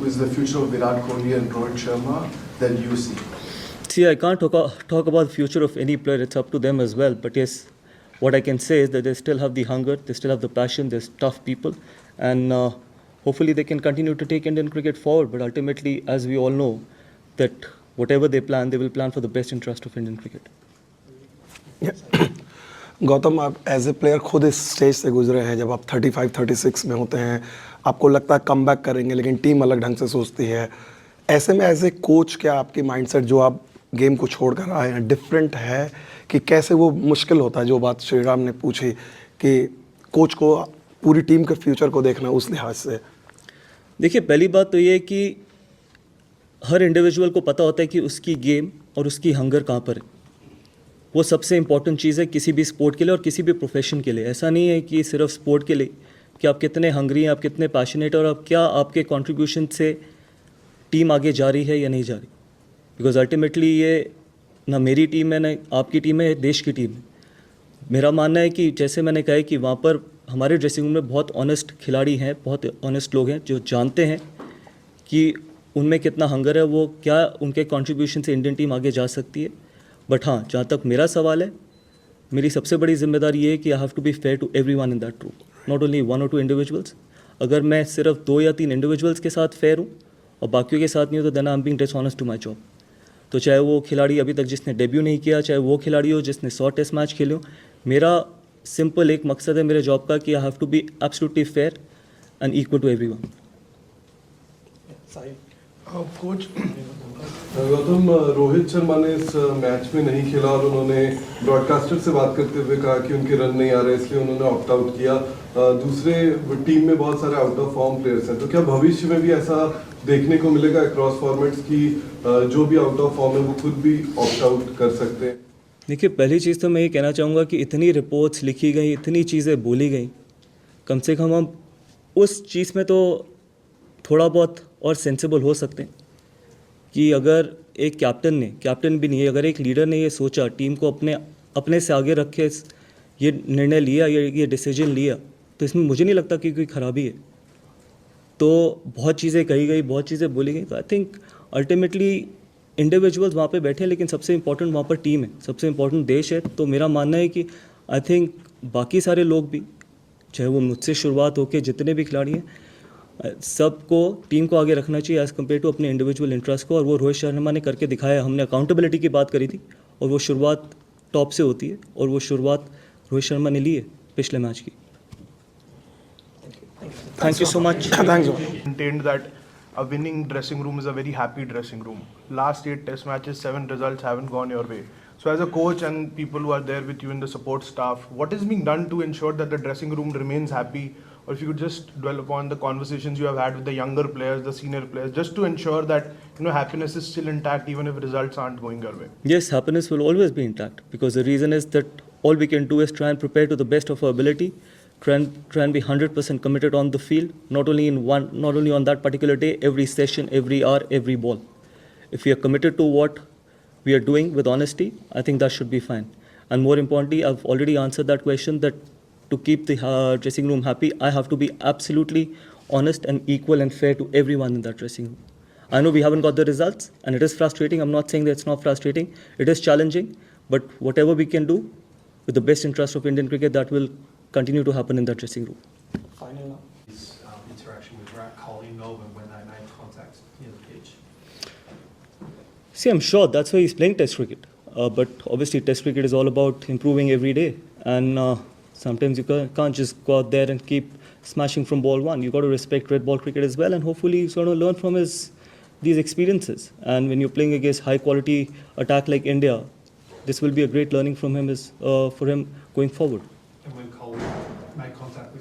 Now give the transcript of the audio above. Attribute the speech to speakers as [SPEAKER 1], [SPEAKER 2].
[SPEAKER 1] is the future of Virat Kohli and Rohit Sharma that you see?
[SPEAKER 2] See, I can't talk about the future of any player. It's up to them as well. But yes, what I can say is that they still have the hunger, they still have the passion, they're tough people. And hopefully they can continue to take Indian cricket forward. But ultimately, as we all know, that whatever they plan, they will plan for the best interest of Indian cricket.
[SPEAKER 3] Gautam, आप as a player खुद इस stage से गुजरे हैं जब आप 35-36 में होते हैं, आपको लगता है कम बैक करेंगे, लेकिन टीम अलग ढंग से सोचती है. ऐसे में एज ए कोच क्या आपकी माइंडसेट जो आप गेम को छोड़ कर आए हैं डिफरेंट है कि कैसे वो मुश्किल होता है? जो बात श्रीराम ने पूछी कि कोच को पूरी टीम के फ्यूचर को देखना उस लिहाज से.
[SPEAKER 2] देखिए, पहली बात तो ये है कि हर इंडिविजुअल को पता होता है कि उसकी गेम और उसकी हंगर कहाँ पर है. वो सबसे इम्पॉर्टेंट चीज़ है किसी भी स्पोर्ट के लिए और किसी भी प्रोफेशन के लिए. ऐसा नहीं है कि सिर्फ स्पोर्ट के लिए कि आप कितने हंगरी हैं, आप कितने पैशनेट और आप क्या आपके कंट्रीब्यूशन से टीम आगे जा रही है या नहीं जा रही. बिकॉज अल्टीमेटली ये ना मेरी टीम है ना आपकी टीम है, देश की टीम है. मेरा मानना है कि जैसे मैंने कहा है कि वहाँ पर हमारे ड्रेसिंग रूम में बहुत ऑनेस्ट खिलाड़ी हैं, बहुत ऑनेस्ट लोग हैं जो जानते हैं कि उनमें कितना हंगर है, वो क्या उनके कंट्रीब्यूशन से इंडियन टीम आगे जा सकती है. बट हाँ, जहाँ तक मेरा सवाल है, मेरी सबसे बड़ी जिम्मेदारी ये है कि I have to be fair to everyone in that room, not only 1 or 2 individuals. अगर मैं सिर्फ 2 या 3 इंडिविजुअल्स के साथ फेयर हूँ और बाकियों के साथ नहीं हूँ तो then I am being dishonest to my job. तो चाहे वो खिलाड़ी अभी तक जिसने डेब्यू नहीं किया, चाहे वो खिलाड़ी हो जिसने 100 टेस्ट मैच खेले हो, मेरा सिंपल एक मकसद है मेरे जॉब का कि I have to be absolutely fair and equal to everyone.
[SPEAKER 4] Coach Gautam, Rohit Sharma ने इस मैच में नहीं खेला और उन्होंने ब्रॉडकास्टर से बात करते हुए कहा कि उनके रन नहीं आ रहे, इसलिए उन्होंने ऑप्ट आउट किया. दूसरे टीम में बहुत सारे आउट ऑफ फॉर्म प्लेयर्स हैं, तो क्या भविष्य में भी ऐसा देखने को मिलेगा अक्रॉस फॉर्मेट्स की जो भी आउट ऑफ फॉर्म है वो खुद भी ऑप्ट आउट कर सकते हैं?
[SPEAKER 2] देखिए, पहली चीज़ तो मैं ये कहना चाहूँगा कि इतनी रिपोर्ट्स लिखी गई, इतनी चीज़ें बोली गई, कम से कम हम उस चीज़ में तो थोड़ा बहुत और सेंसिबल हो सकते हैं कि अगर एक कैप्टन भी नहीं है, अगर एक लीडर ने ये सोचा टीम को अपने से आगे रख के ये निर्णय लिया, ये डिसीजन लिया, तो इसमें मुझे नहीं लगता कि कोई खराबी है. तो बहुत चीज़ें कही गई, बहुत चीज़ें बोली गई. तो आई थिंक अल्टीमेटली इंडिविजुअल्स वहाँ पे बैठे हैं, लेकिन सबसे इंपॉर्टेंट वहाँ पर टीम है, सबसे इंपॉर्टेंट देश है. तो मेरा मानना है कि आई थिंक बाकी सारे लोग भी, चाहे वो मुझसे शुरुआत होकर जितने भी खिलाड़ी हैं, सबको टीम को आगे रखना चाहिए एज़ कम्पेयर टू अपने इंडिविजुअल इंटरेस्ट को. और वो रोहित शर्मा ने करके दिखाया. हमने अकाउंटेबिलिटी की बात करी थी और वो शुरुआत टॉप से होती है और वो शुरुआत रोहित शर्मा ने ली है पिछले मैच की. Thank you so much.
[SPEAKER 3] Thanks.
[SPEAKER 5] Maintained that a winning dressing room is a very happy dressing room. Last 8 test matches, 7 results haven't gone your way. So as a coach and people who are there with you in the support staff, what is being done to ensure that the dressing room remains happy? Or if you could just dwell upon the conversations you have had with the younger players, the senior players, just to ensure that happiness is still intact even if results aren't going your way.
[SPEAKER 2] Yes, happiness will always be intact because the reason is that all we can do is try and prepare to the best of our ability, try and be 100% committed on the field, not only on that particular day, every session, every hour, every ball. If we are committed to what we are doing with honesty, I think that should be fine. And more importantly, I've already answered that question, that to keep the dressing room happy, I have to be absolutely honest and equal and fair to everyone in that dressing room. I know we haven't got the results and it is frustrating. I'm not saying that it's not frustrating. It is challenging, but whatever we can do with the best interest of Indian cricket, that will continue to happen in that dressing room.
[SPEAKER 6] Final interaction with Virat Kohli, Melbourne, when they made contact near the pitch.
[SPEAKER 2] See, I'm sure that's why he's playing Test cricket. But obviously, Test cricket is all about improving every day. And sometimes you can't just go out there and keep smashing from ball one. You've got to respect red ball cricket as well. And hopefully, he's going to learn from these experiences. And when you're playing against high quality attack like India, this will be a great learning from him for him going forward.
[SPEAKER 6] And when Kohli made contact with